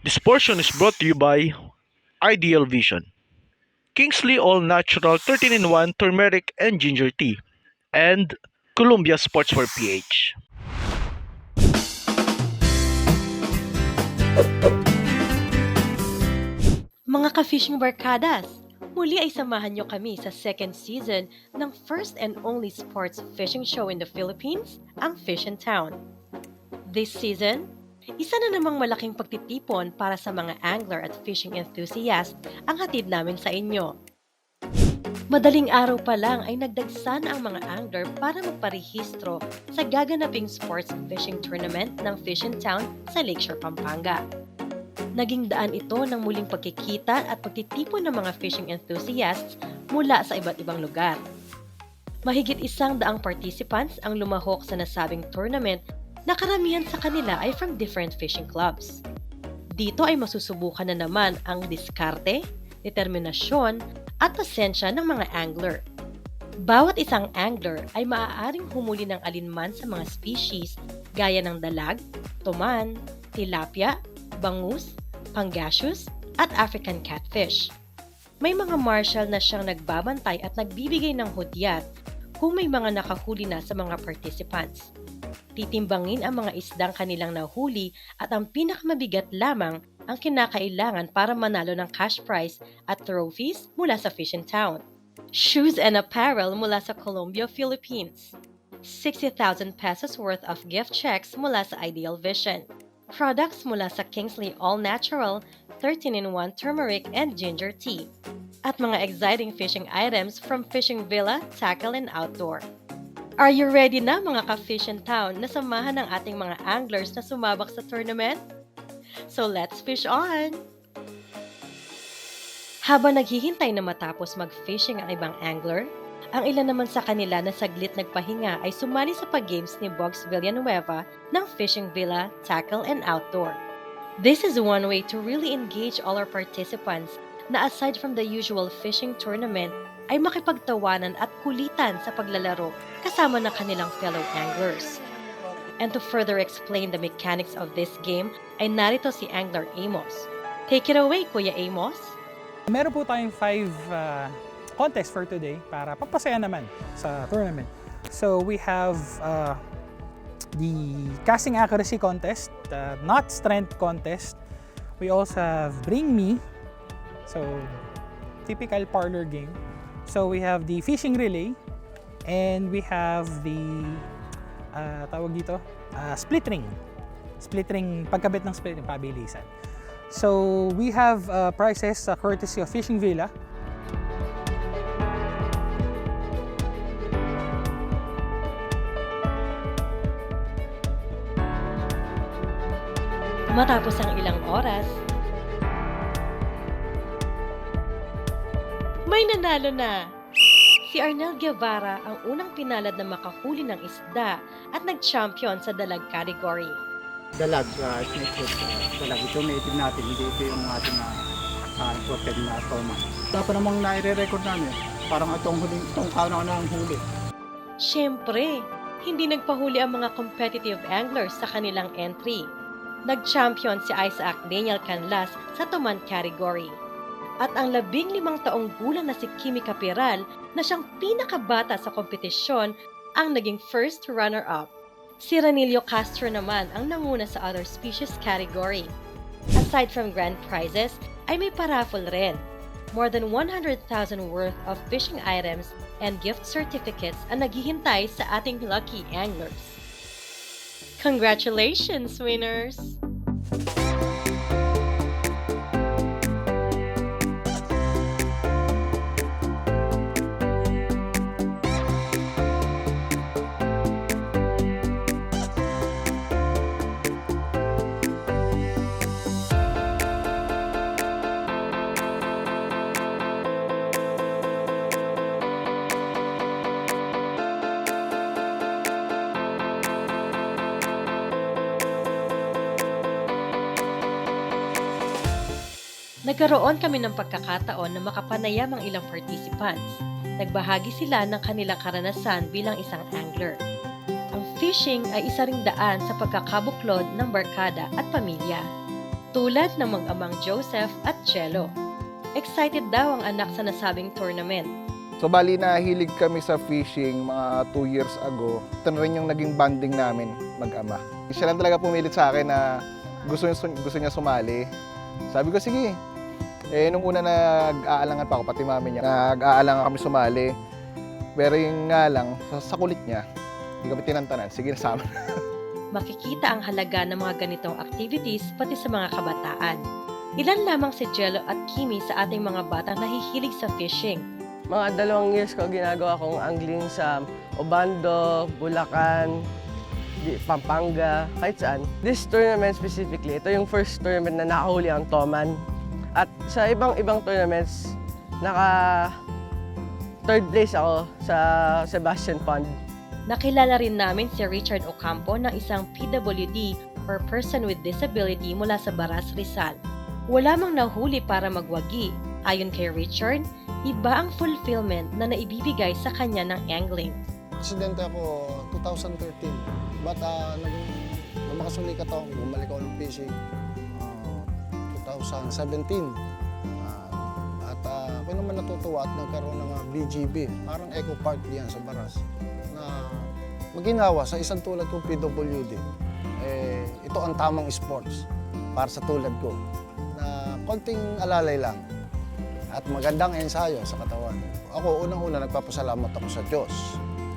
This portion is brought to you by Ideal Vision, Kingsley All Natural 13-in-1 Turmeric and Ginger Tea, and Columbia Sports for PH. Mga ka-fishing barkadas, muli ay samahan niyo kami sa second season ng first and only sports fishing show in the Philippines, ang Fish in Town. This season, isa na namang malaking pagtitipon para sa mga angler at fishing enthusiast ang hatid namin sa inyo. Madaling araw pa lang ay nagdagsan ang mga angler para magparehistro sa gaganaping sports fishing tournament ng Fish in Town sa Lakeshore, Pampanga. Naging daan ito ng muling pagkikita at pagtitipon ng mga fishing enthusiasts mula sa iba't ibang lugar. Mahigit 100 participants ang lumahok sa nasabing tournament na karamihan sa kanila ay from different fishing clubs. Dito ay masusubukan na naman ang diskarte, determinasyon at pasensya ng mga angler. Bawat isang angler ay maaaring humuli ng alinman sa mga species gaya ng dalag, tuman, tilapia, bangus, pangasius, at African catfish. May mga marshal na siyang nagbabantay at nagbibigay ng hudyat kung may mga nakahuli na sa mga participants. Titimbangin ang mga isdang kanilang nahuli at ang pinakamabigat lamang ang kinakailangan para manalo ng cash prize at trophies mula sa Fish in Town. Shoes and apparel mula sa Columbia, Philippines. 60,000 pesos worth of gift checks mula sa Ideal Vision. Products mula sa Kingsley All Natural 13-in-1 Turmeric and Ginger Tea. At mga exciting fishing items from Fishing Villa, Tackle and Outdoor. Are you ready na mga ka-Fish in Town na samahan ng ating mga anglers na sumabak sa tournament? So let's fish on! Habang naghihintay na matapos mag-fishing ang ibang angler, ang ilan naman sa kanila na saglit nagpahinga ay sumali sa pag-games ni Bogs Villanueva ng Fishing Villa, Tackle and Outdoor. This is one way to really engage all our participants na aside from the usual fishing tournament ay makipagtawanan at kulitan sa paglalaro kasama ng kanilang fellow anglers. And to further explain the mechanics of this game ay narito si Angler Amos. Take it away, Kuya Amos! Meron po tayong 5 contest for today para papasaya naman sa tournament. So we have the casting accuracy contest, the knot strength contest. We also have Bring Me, so typical parlor game. So we have the fishing relay and we have the tawag dito, split ring. Split ring, pagkabit ng split ring, pabilisan. So we have prizes courtesy of Fishing Villa. Matapos ang ilang oras, may nanalo na! Si Arnel Guevara ang unang pinalad na makahuli ng isda at nag-champion sa dalag category. Dalag, snake head, dalag. Ito may itim natin, hindi ito yung ating imported na toman. Wala pa namang nai-record namin. Parang itong kauna na ang huli. Siyempre, hindi nagpahuli ang mga competitive anglers sa kanilang entry. Nag-champion si Isaac Daniel Canlas sa Tuman category. At ang 15 taong gulang na si Kimi Capiral na siyang pinakabata sa kompetisyon ang naging first runner-up. Si Ranilio Castro naman ang nanguna sa other species category. Aside from grand prizes, ay may paraffle rin. More than 100,000 worth of fishing items and gift certificates ang naghihintay sa ating lucky anglers. Congratulations, winners! Nagkaroon kami ng pagkakataon na makapanayam ang ilang participants. Nagbahagi sila ng kanilang karanasan bilang isang angler. Ang fishing ay isa ring daan sa pagkakabuklod ng barkada at pamilya. tulad ng mag-amang Joseph at Jello. Excited daw ang anak sa nasabing tournament. So bali nahilig kami sa fishing mga 2 years ago. Ito na rin yung naging bonding namin mag-ama. Siya lang talaga pumilit sa akin na gusto niya sumali. Sabi ko, sige. Nung una nag-aalangan pa ako, pati mami niya, nag-aalangan kami sumali. Pero yung nga lang, sa kulit niya, hindi kami tinantanan. Sige, nasama. Makikita ang halaga ng mga ganitong activities pati sa mga kabataan. Ilan lamang si Jello at Kimi sa ating mga batang nahihilig sa fishing. Mga 2 years ko ginagawa kong angling sa Obando, Bulacan, Pampanga, kahit saan. This tournament specifically, ito yung first tournament na nakahuli ang Toman. At sa ibang tournaments, third place ako sa Sebastian Pond. Nakilala rin namin si Richard Ocampo ng isang PWD or Person with Disability mula sa Baras, Rizal. Wala mang nahuli para magwagi. Ayon kay Richard, iba ang fulfillment na naibibigay sa kanya ng angling. Aksidente ako 2013. But nung makasulikat ako, bumalik ako ng fishing 2017. At ako naman natutuwa at nagkaroon ng BGB, parang Eco Park diyan sa Baras, na maginawa sa isang tulad kong PWD. Ito ang tamang sports para sa tulad ko, na konting alalay lang at magandang ensayo sa katawan. Ako, unang-una, nagpapasalamat ako sa Diyos.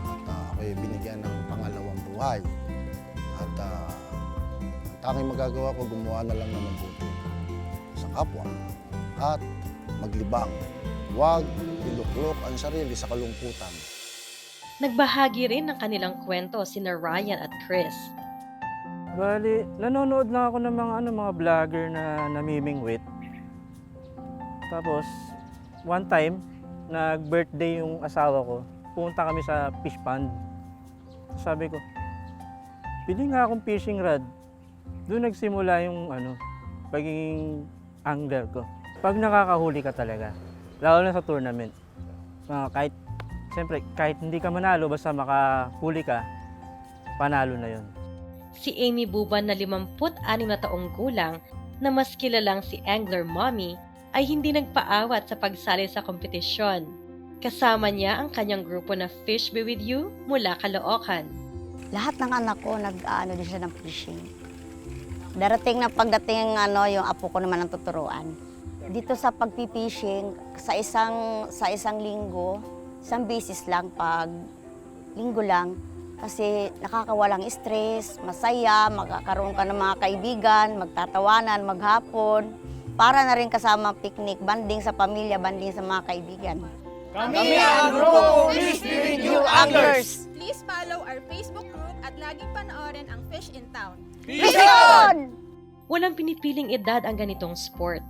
At ako'y binigyan ng pangalawang buhay. At ang tanging magagawa ko, gumawa na lang ng mabuti sa kapwa. At maglibang. Huwag iluklok ang sarili sa kalungkutan. Nagbahagi rin ng kanilang kwento sina Ryan at Chris. Bali, nanonood lang ako ng mga vlogger na namimingwit. Tapos, one time, nag-birthday yung asawa ko. Pumunta kami sa fish pond. Sabi ko, pili nga akong fishing rod. Doon nagsimula yung pagiging angler ko. Pag nakakahuli ka talaga, lalo na sa tournament, kahit hindi ka manalo, basta makahuli ka, panalo na yun. Si Amy Buban na 56 na taong gulang na mas kilalang si Angler Mommy ay hindi nagpaawat sa pagsali sa kompetisyon. Kasama niya ang kanyang grupo na Fish Be With You mula Caloocan. Lahat ng anak ko nag-ano din siya ng fishing. Darating na pagdating yung apo ko naman ang tuturuan. Dito sa pagpipishing, sa isang linggo, isang beses lang pag linggo lang, kasi nakakawalang stress, masaya, magkakaroon ka ng mga kaibigan, magtatawanan, maghapon. Para na rin kasama picnic, banding sa pamilya, banding sa mga kaibigan. Kami ang grupo Fish With You Anglers! Please follow our Facebook group at laging panoorin ang Fish in Town. Fish on! Walang pinipiling edad ang ganitong sport.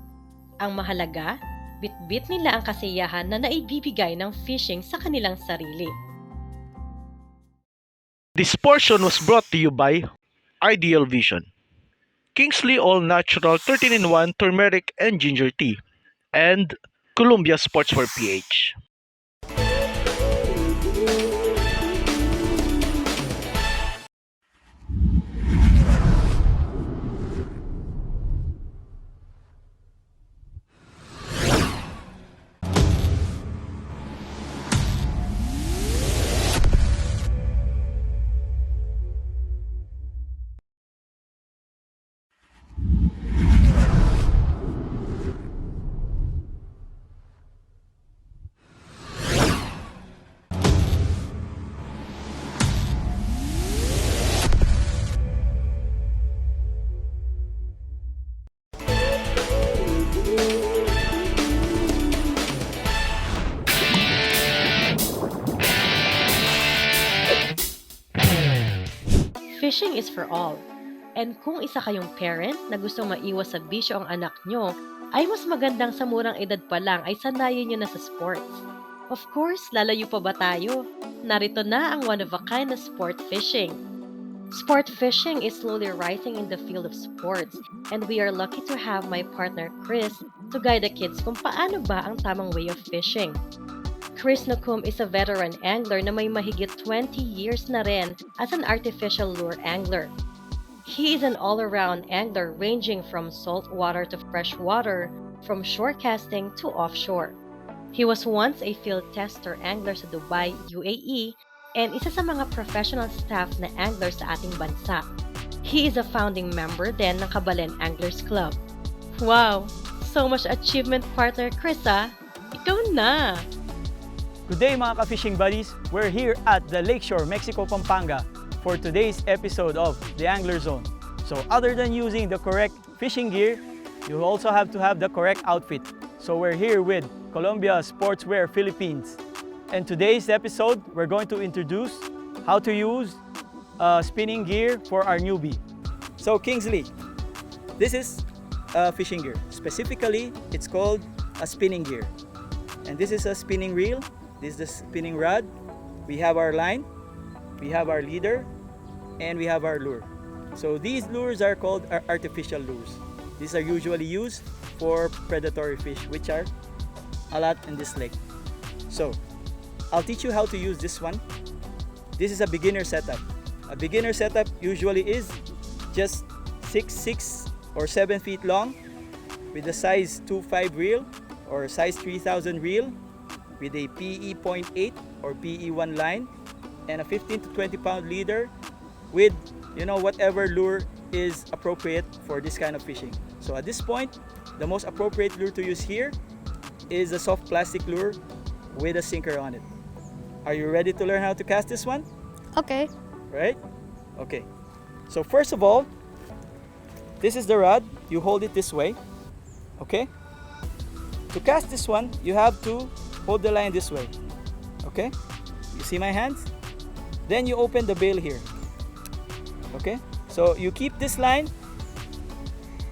Ang mahalaga, bit-bit nila ang kasiyahan na naibibigay ng fishing sa kanilang sarili. This portion was brought to you by Ideal Vision, Kingsley All Natural 13-in-1 Turmeric and Ginger Tea, and Columbia Sports for PH. Fishing is for all. And kung isa kayong parent na gustong maiwas sa bisyo ang anak nyo, ay mas magandang sa murang edad pa lang ay sanayin nyo na sa sports. Of course, lalayo pa ba tayo? Narito na ang one-of-a-kind na sport fishing. Sport fishing is slowly rising in the field of sports, and we are lucky to have my partner Chris to guide the kids kung paano ba ang tamang way of fishing. Chris Nacum is a veteran angler na may mahigit 20 years na rin as an artificial lure angler. He is an all-around angler ranging from saltwater to freshwater, from shore casting to offshore. He was once a field tester angler sa Dubai, UAE, and isa sa mga professional staff na angler sa ating bansa. He is a founding member din ng Kabalen Anglers Club. Wow! So much achievement, partner Chris, ah! Ikaw na! Good day mga ka-fishing buddies! We're here at the Lakeshore, Mexico, Pampanga for today's episode of The Angler Zone. So other than using the correct fishing gear, you also have to have the correct outfit. So we're here with Columbia Sportswear Philippines. And today's episode, we're going to introduce how to use spinning gear for our newbie. So Kingsley, this is fishing gear. Specifically, it's called a spinning gear. And this is a spinning reel. This is the spinning rod. We have our line, we have our leader, and we have our lure. So these lures are called artificial lures. These are usually used for predatory fish, which are a lot in this lake. So I'll teach you how to use this one. This is a beginner setup. A beginner setup usually is just 6 or 7 feet long with a size 2.5 reel or size 3000 reel with a PE 0.8 or PE 1 line and a 15 to 20 pound leader with whatever lure is appropriate for this kind of fishing. So at this point, the most appropriate lure to use here is a soft plastic lure with a sinker on it. Are you ready to learn how to cast this one? Okay. Right? Okay. So first of all, this is the rod. You hold it this way. Okay? To cast this one, you have to hold the line this way. Okay? You see my hands? Then you open the bail here. Okay? So you keep this line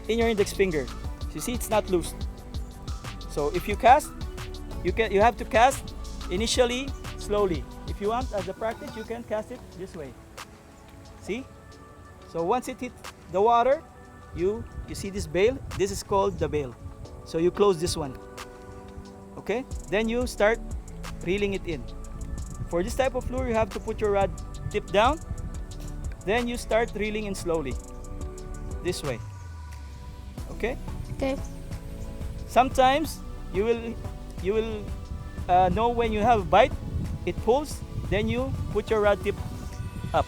in your index finger. You see it's not loose. So if you cast, you have to cast initially slowly. If you want as a practice, you can cast it this way. See? So once it hits the water, you see this bail. This is called the bail. So you close this one. Okay? Then you start reeling it in. For this type of lure, you have to put your rod tip down. Then you start reeling in slowly. This way. Okay? Okay. Sometimes you will know when you have a bite. It pulls. Then you put your rod tip up.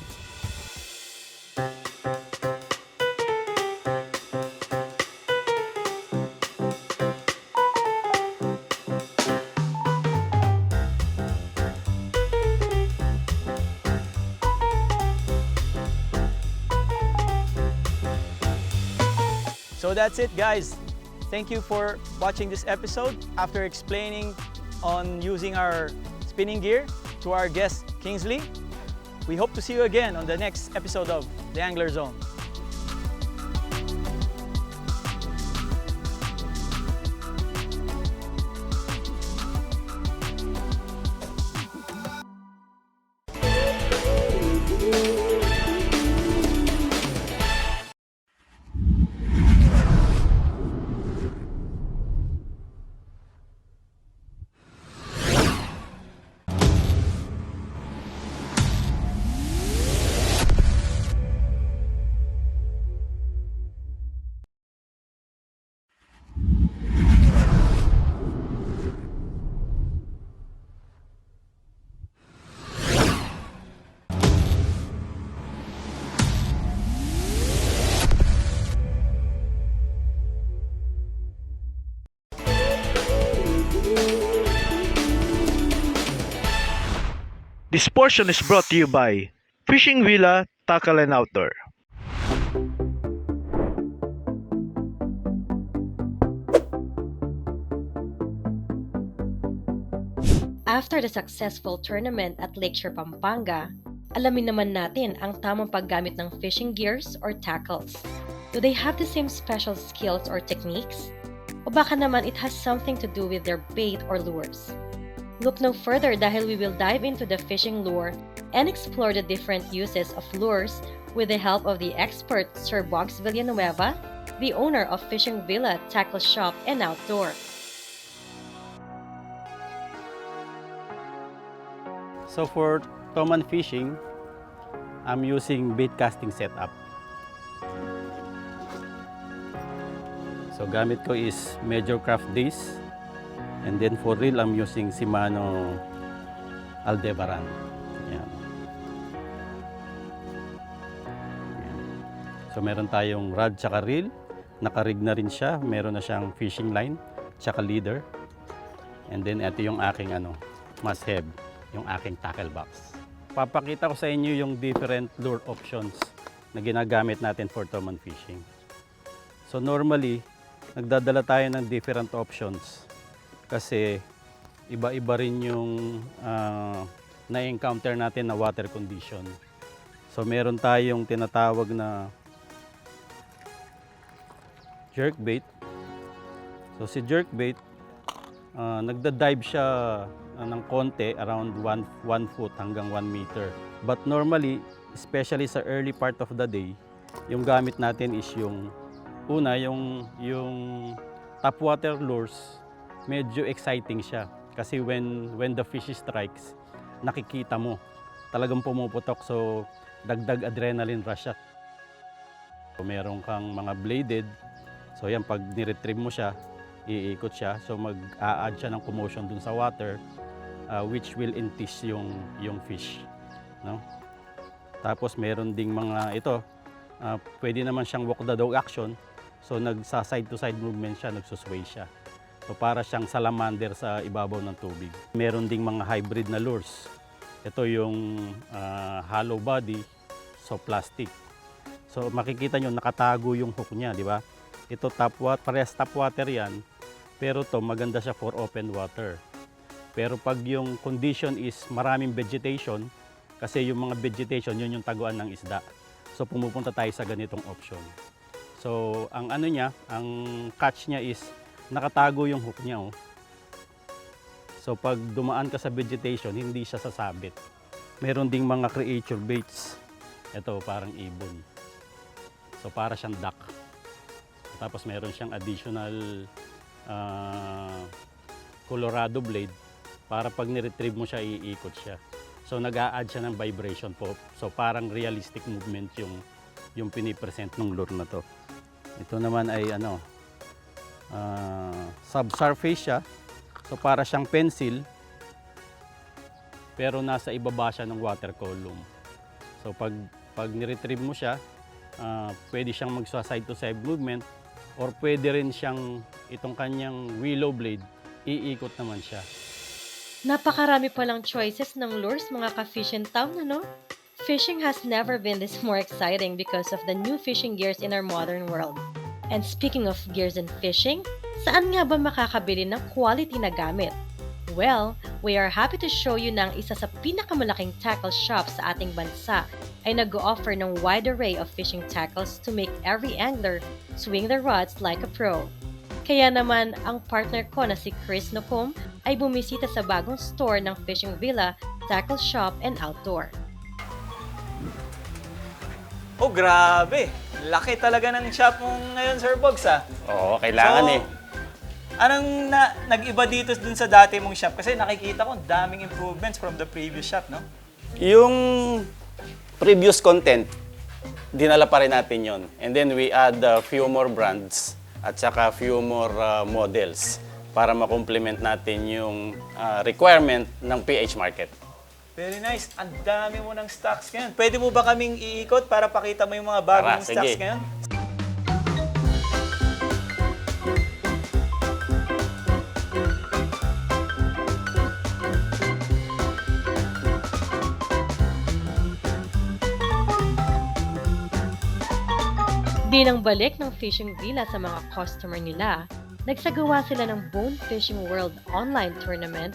So that's it, guys. Thank you for watching this episode. After explaining on using our spinning gear to our guest Kingsley, we hope to see you again on the next episode of The Angler Zone. This portion is brought to you by Fishing Villa Tackle and Outdoor. After the successful tournament at Lakeshore, Pampanga, alamin naman natin ang tamang paggamit ng fishing gears or tackles. Do they have the same special skills or techniques? O baka naman it has something to do with their bait or lures? Look no further dahil we will dive into the fishing lure and explore the different uses of lures with the help of the expert Sir Boggs Villanueva, the owner of Fishing Villa Tackle Shop and Outdoor. So for Toman fishing, I'm using bait casting setup. So gamit ko is Major Craft Days. And then for reel, I'm using Shimano Aldebaran. Yan. Yan. So meron tayong rod tsaka reel. Nakarig na rin siya. Meron na siyang fishing line tsaka leader. And then ito yung aking must have, yung aking tackle box. Papakita ko sa inyo yung different lure options na ginagamit natin for tournament fishing. So normally, nagdadala tayo ng different options kasi iba-iba rin yung na-encounter natin na water condition. So meron tayong tinatawag na jerkbait. So si jerkbait, nagda-dive siya ng konti, around 1 foot hanggang 1 meter. But normally, especially sa early part of the day, yung gamit natin is yung una, yung topwater lures, medyo exciting siya. Kasi when the fish strikes, nakikita mo, talagang pumuputok. So, dagdag adrenaline rush siya. So, meron kang mga bladed. So, yan, pag niretrieve mo siya, iikot siya. So, mag-a-add siya ng commotion dun sa water, which will entice yung fish. No? Tapos, meron ding mga ito, pwede naman siyang walk the dog action. So, nagsa-side to side movement siya, nagsusway siya. So, para siyang salamander sa ibabaw ng tubig. Meron ding mga hybrid na lures. Ito yung hollow body, so plastic. So, makikita nyo, nakatago yung hook niya, di ba? Ito parehas top water yan, pero to maganda siya for open water. Pero pag yung condition is maraming vegetation, kasi yung mga vegetation, yun yung taguan ng isda. So, pumupunta tayo sa ganitong option. So, ang ang catch niya is nakatago yung hook niya. Oh. So, pag dumaan ka sa vegetation, hindi siya sasabit. Meron ding mga creature baits. Ito, parang ibon. So, para siyang duck. Tapos, meron siyang additional Colorado blade para pag ni-retrieve mo siya, iikot siya. So, nag-a-add siya ng vibration po. So, parang realistic movement yung pinipresent ng lure na to. Ito naman ay subsurface siya. So para siyang pencil, pero nasa ibaba siya ng water column. So pag ni-retrieve mo siya, pwede siyang magsa-side to side movement, or pwede rin siyang itong kanyang willow blade, iikot naman siya. Napakarami palang choices ng lures mga ka-fish in town, ano? Fishing has never been this more exciting because of the new fishing gears in our modern world. And speaking of gears and fishing, saan nga ba makakabili ng quality na gamit? Well, we are happy to show you na ang isa sa pinakamalaking tackle shop sa ating bansa ay nag-o-offer ng wide array of fishing tackles to make every angler swing their rods like a pro. Kaya naman, ang partner ko na si Chris Nocum ay bumisita sa bagong store ng Fishing Villa, Tackle Shop and Outdoor. Oh, grabe! Laki talaga ng shop mo ngayon, Sir Bogs, ah. Oo, kailangan So, anong nag-iba dito dun sa dati mong shop? Kasi nakikita ko, daming improvements from the previous shop, no? Yung previous content, dinala pa rin natin yon. And then we add a few more brands at saka few more models para ma-complement natin yung requirement ng PH market. Very nice. Ang dami mo ng stocks ngayon. Pwede mo ba kaming iikot para pakita mo yung mga bagong stocks ngayon? Bilang balik ng Fishing Villa sa mga customer nila, nagsagawa sila ng Bone Fishing World Online Tournament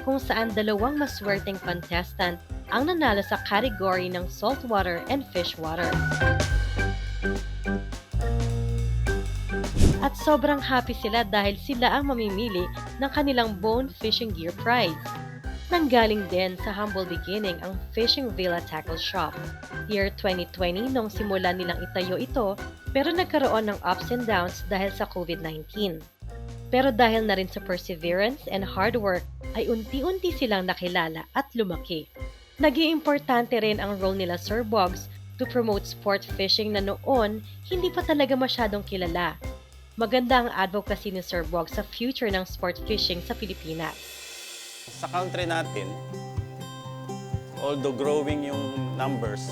kung saan dalawang maswerteng contestant ang nanalo sa category ng saltwater and fishwater. At sobrang happy sila dahil sila ang mamimili ng kanilang Bone Fishing Gear Prize. Nanggaling din sa humble beginning ang Fishing Villa Tackle Shop. Year 2020 nung simula nilang itayo ito, pero nagkaroon ng ups and downs dahil sa COVID-19. Pero dahil na rin sa perseverance and hard work, ay unti-unti silang nakilala at lumaki. Naging importante rin ang role nila Sir Bogs to promote sport fishing na noon hindi pa talaga masyadong kilala. maganda ang advocacy ni Sir Bog sa future ng sport fishing sa Pilipinas. Sa country natin, although growing yung numbers,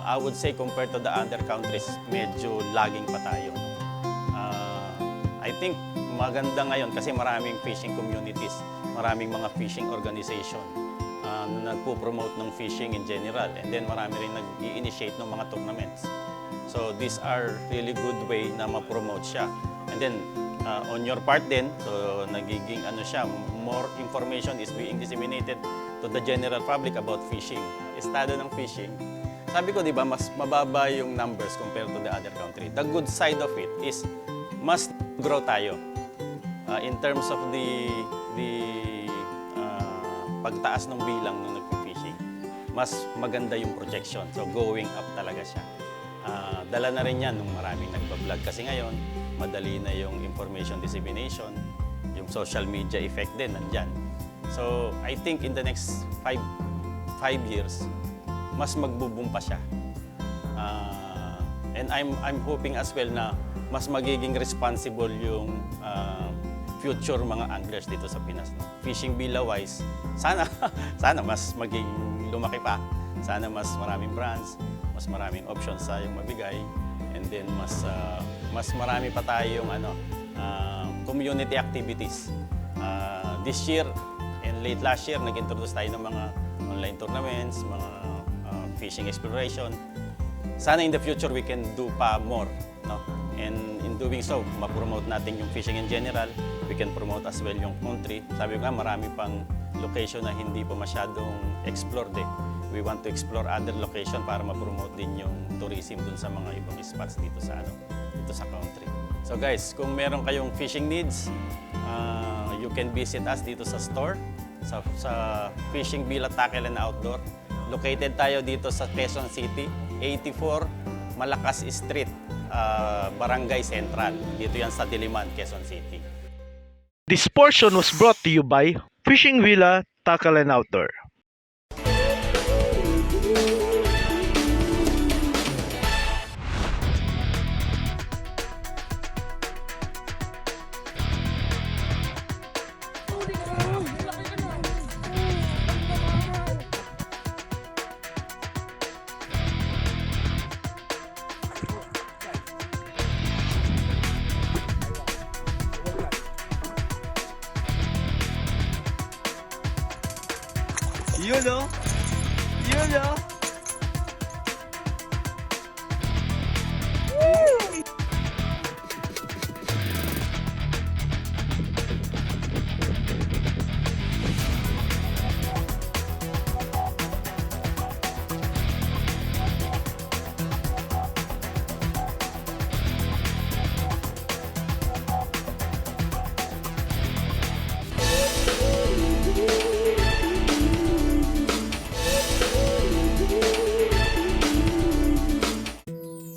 I would say compared to the other countries, medyo lagging pa tayo. I think maganda ngayon kasi maraming fishing communities, maraming mga fishing organization na nagpo-promote ng fishing in general, and then marami rin nag-i-initiate ng mga tournaments. So these are really good way na ma-promote siya. And then on your part din, so nagiging ano siya, more information is being disseminated to the general public about fishing. Estado ng fishing. Sabi ko, di ba, mas mababa yung numbers compared to the other country. The good side of it is mas grow tayo in terms of the pagtaas ng bilang ng nagpi-fishing. Mas maganda yung projection. So going up talaga siya. Dala na rin yan nung maraming nagpa-vlog kasi ngayon, madali na yung information dissemination, yung social media effect din nandyan. So I think in the next 5 years, mas magbo-boom pa siya. And I'm hoping as well na mas magiging responsible yung future mga anglers dito sa Pinas. No? Fishing Villa-wise, sana mas maging lumaki pa. Sana mas maraming brands, mas maraming options tayong mabigay, and then mas marami pa tayong community activities. This year and late last year, nag-introduce tayo ng mga online tournaments, mga fishing exploration. Sana in the future we can do pa more, no? And in doing so, ma-promote natin yung fishing in general. We can promote as well yung country. Sabi ko nga, marami pang location na hindi pa masyadong explored eh. We want to explore other location para ma-promote din yung tourism dun sa mga ibang spots dito sa country. So guys, kung meron kayong fishing needs, you can visit us dito sa store, sa Fishing Villa Tackle and Outdoor. Located tayo dito sa Quezon City, 84 Malakas Street, Barangay Central. Dito yan sa Diliman, Quezon City. This portion was brought to you by Fishing Villa Tackle and Outdoor. Yun o! Yun o!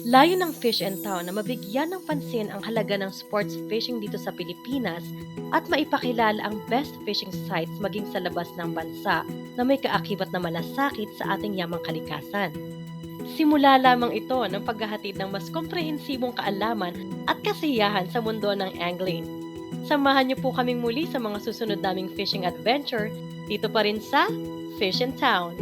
Layo ng Fish and Town na mabigyan ng pansin ang halaga ng sports fishing dito sa Pilipinas at maipakilala ang best fishing sites maging sa labas ng bansa na may kaakibat na malasakit sa ating yamang kalikasan. Simula lamang ito ng paghahatid ng mas komprehensibong kaalaman at kasiyahan sa mundo ng angling. Samahan niyo po kaming muli sa mga susunod naming fishing adventure dito pa rin sa Fish and Town.